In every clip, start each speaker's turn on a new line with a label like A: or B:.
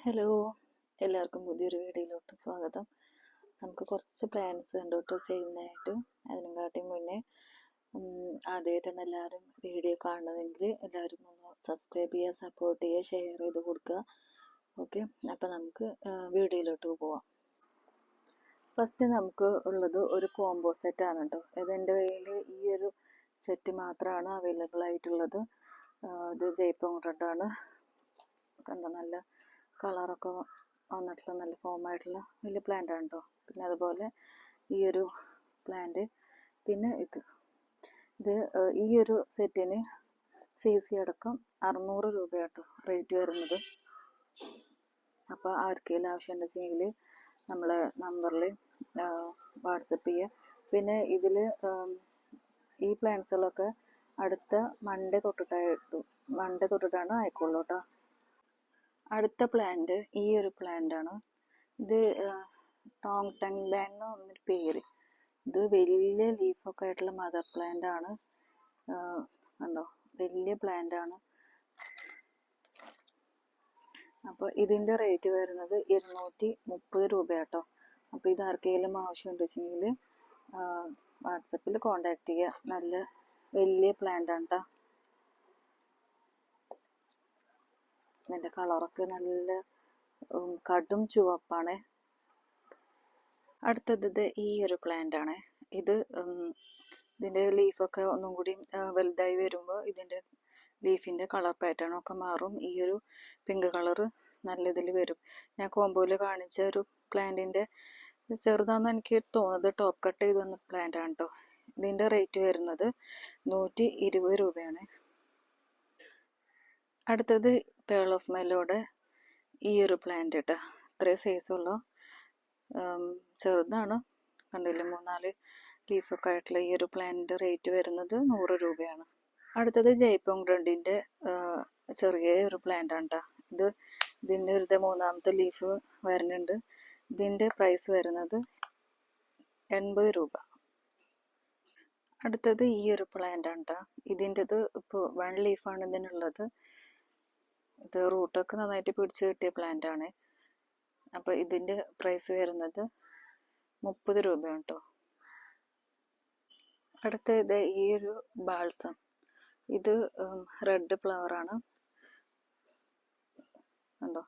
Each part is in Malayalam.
A: ഹലോ, എല്ലാവർക്കും പുതിയൊരു വീഡിയോയിലോട്ട് സ്വാഗതം. നമുക്ക് കുറച്ച് പ്ലാൻസ് ഉണ്ട് കേട്ടോ സെയിലിനായിട്ട്. അതിനെക്കാട്ടി മുന്നേ ആദ്യമായിട്ടാണ് എല്ലാവരും വീഡിയോ കാണുന്നതെങ്കിൽ എല്ലാവരും ഒന്ന് സബ്സ്ക്രൈബ് ചെയ്യുക, സപ്പോർട്ട് ചെയ്യുക, ഷെയർ ചെയ്ത് കൊടുക്കുക. ഓക്കെ, അപ്പോൾ നമുക്ക് വീഡിയോയിലോട്ട് പോവാം. ഫസ്റ്റ് നമുക്ക് ഉള്ളത് ഒരു കോംബോ സെറ്റാണ് കേട്ടോ. ഇത് എൻ്റെ കയ്യിൽ ഈ ഒരു സെറ്റ് മാത്രമാണ് അവൈലബിൾ ആയിട്ടുള്ളത്. ഇത് ജയ്പൂർ റെഡാണ്. കണ്ടോ, നല്ല കളറൊക്കെ വന്നിട്ടുള്ള നല്ല ഫോമായിട്ടുള്ള വലിയ പ്ലാന്റ് ആണ് കേട്ടോ. പിന്നെ അതുപോലെ ഈ ഒരു പ്ലാന്റ്, പിന്നെ ഇത് ഈ ഒരു സെറ്റിന് CC അടക്കം 600 രൂപയാട്ടോ റേറ്റ് വരുന്നത്. അപ്പോൾ ആർക്കെങ്കിലും ആവശ്യമുണ്ടെങ്കിൽ നമ്മളെ നമ്പറിൽ വാട്സപ്പ് ചെയ്യുക. പിന്നെ ഇതിൽ ഈ പ്ലാന്റ്സുകളൊക്കെ അടുത്ത മൺഡേ തൊട്ടിട്ടാണ് ആയിക്കോളൂ കേട്ടോ. അടുത്ത പ്ലാന്റ് ഈ ഒരു പ്ലാന്റ് ആണ്. ഇത് ടോങ് ടങ് പ്ലാന്റ് എന്ന് പറഞ്ഞൊരു പേര്. ഇത് വലിയ ലീഫൊക്കെ ആയിട്ടുള്ള മദർ പ്ലാന്റ് ആണ്. കണ്ടോ, വലിയ പ്ലാന്റ് ആണ്. അപ്പോൾ ഇതിൻ്റെ റേറ്റ് വരുന്നത് 230 രൂപയാട്ടോ. അപ്പോൾ ഇത് ആർക്കെങ്കിലും ആവശ്യമുണ്ട് വെച്ചെങ്കിൽ വാട്സപ്പിൽ കോണ്ടാക്ട് ചെയ്യുക. നല്ല വലിയ പ്ലാന്റ് ആണ് കേട്ടോ. ഇതിൻ്റെ കളറൊക്കെ നല്ല കടും ചുവപ്പാണ്. അടുത്തത് ഈ ഒരു പ്ലാന്റ് ആണ്. ഇതിൻ്റെ ലീഫൊക്കെ ഒന്നും കൂടി വലുതായി വരുമ്പോൾ ഇതിൻ്റെ ലീഫിൻ്റെ കളർ പാറ്റേൺ ഒക്കെ മാറും. ഈ ഒരു പിങ്ക് കളറ് നല്ല ഇതിൽ വരും. ഞാൻ കോമ്പോയിൽ കാണിച്ച ഒരു പ്ലാന്റിൻ്റെ ചെറുതാണെന്ന് എനിക്ക് തോന്നുന്നത് ടോപ്പ് കട്ട് ചെയ്ത് വന്ന പ്ലാന്റ് ആണ് കേട്ടോ. ഇതിൻ്റെ റേറ്റ് വരുന്നത് 120 രൂപയാണ്. അടുത്തത് പേൾ ഓഫ് മെലോയുടെ ഈ ഒരു പ്ലാന്റ് കേട്ടോ. ഇത്രയും സൈസുള്ളൂ, ചെറുതാണ്. കണ്ടില്ല, 3-4 ലീഫൊക്കെ ആയിട്ടുള്ള ഈ ഒരു പ്ലാന്റിൻ്റെ റേറ്റ് വരുന്നത് 100 രൂപയാണ്. അടുത്തത് ജയ്പൂർ റെഡിൻ്റെ ചെറിയ ഒരു പ്ലാന്റ് ആണ് കേട്ടോ. ഇതിൻ്റെ ഒരു 3ാമത്തെ ലീഫ് വരുന്നുണ്ട്. ഇതിൻ്റെ പ്രൈസ് വരുന്നത് 80 രൂപ. അടുത്തത് ഈ ഒരു പ്ലാന്റ് ആണ് കേട്ടോ. ഇതിൻ്റെത് ഇപ്പോൾ 1 ലീഫാണ് ഇതിനുള്ളത്. ഇത് റൂട്ടൊക്കെ നന്നായിട്ട് പിടിച്ച് കിട്ടിയ പ്ലാന്റ് ആണ്. അപ്പോൾ ഇതിൻ്റെ പ്രൈസ് വരുന്നത് 30 രൂപയാണ് കേട്ടോ. അടുത്തത് ഈ ഒരു ബാൾസം. ഇത് റെഡ് ഫ്ലവറാണ്. കണ്ടോ,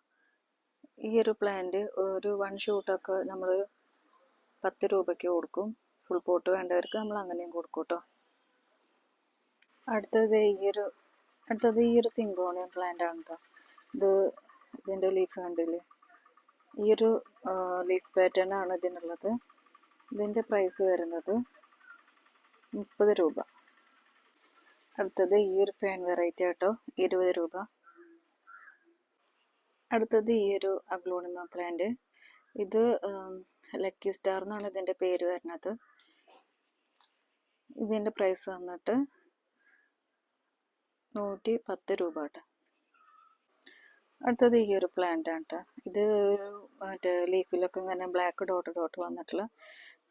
A: ഈ ഒരു പ്ലാന്റ് ഒരു 1 ഷൂട്ടൊക്കെ നമ്മൾ 10 രൂപയ്ക്ക് കൊടുക്കും. ഫുൾ പോട്ട് വേണ്ടവർക്ക് നമ്മൾ അങ്ങനെയും കൊടുക്കും കേട്ടോ. അടുത്തത് ഈ ഒരു സിങ്കോണിയം പ്ലാന്റ് ആണ് കേട്ടോ. ഇതിൻ്റെ ലീഫ് കണ്ടില്ലേ, ഈ ഒരു ലീഫ് പാറ്റേൺ ആണ് ഇതിനുള്ളത്. ഇതിൻ്റെ പ്രൈസ് വരുന്നത് 30 രൂപ. അടുത്തത് ഈ ഒരു ഫാൻ വെറൈറ്റി കേട്ടോ, 20 രൂപ. അടുത്തത് ഈ ഒരു അഗ്ലോണിമ പ്ലാന്റ്. ഇത് ലക്കി സ്റ്റാർ എന്നാണ് ഇതിൻ്റെ പേര് വരുന്നത്. ഇതിൻ്റെ പ്രൈസ് വന്നിട്ട് 110 രൂപ കേട്ടോ. അടുത്തത് ഈ ഒരു പ്ലാന്റ് ആണ് കേട്ടോ. ഇത് മറ്റേ ലീഫിലൊക്കെ ഇങ്ങനെ ബ്ലാക്ക് ഡോട്ട് വന്നിട്ടുള്ള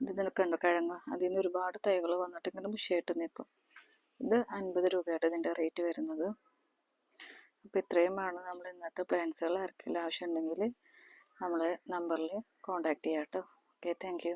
A: ഇതിനൊക്കെ ഉണ്ട് കിഴങ്ങ്. അതിൽ നിന്ന് ഒരുപാട് തൈകൾ വന്നിട്ട് ഇങ്ങനെ മുഷിയായിട്ട് നിൽക്കും. ഇത് 50 രൂപയായിട്ട് ഇതിൻ്റെ റേറ്റ് വരുന്നത്. അപ്പോൾ ഇത്രയുമാണ് നമ്മൾ ഇന്നത്തെ പ്ലാന്റ്സുകൾ. ആർക്കെങ്കിലും ആവശ്യമുണ്ടെങ്കിൽ നമ്മളെ നമ്പറിൽ കോണ്ടാക്ട് ചെയ്യാം കേട്ടോ. Okay, thank you.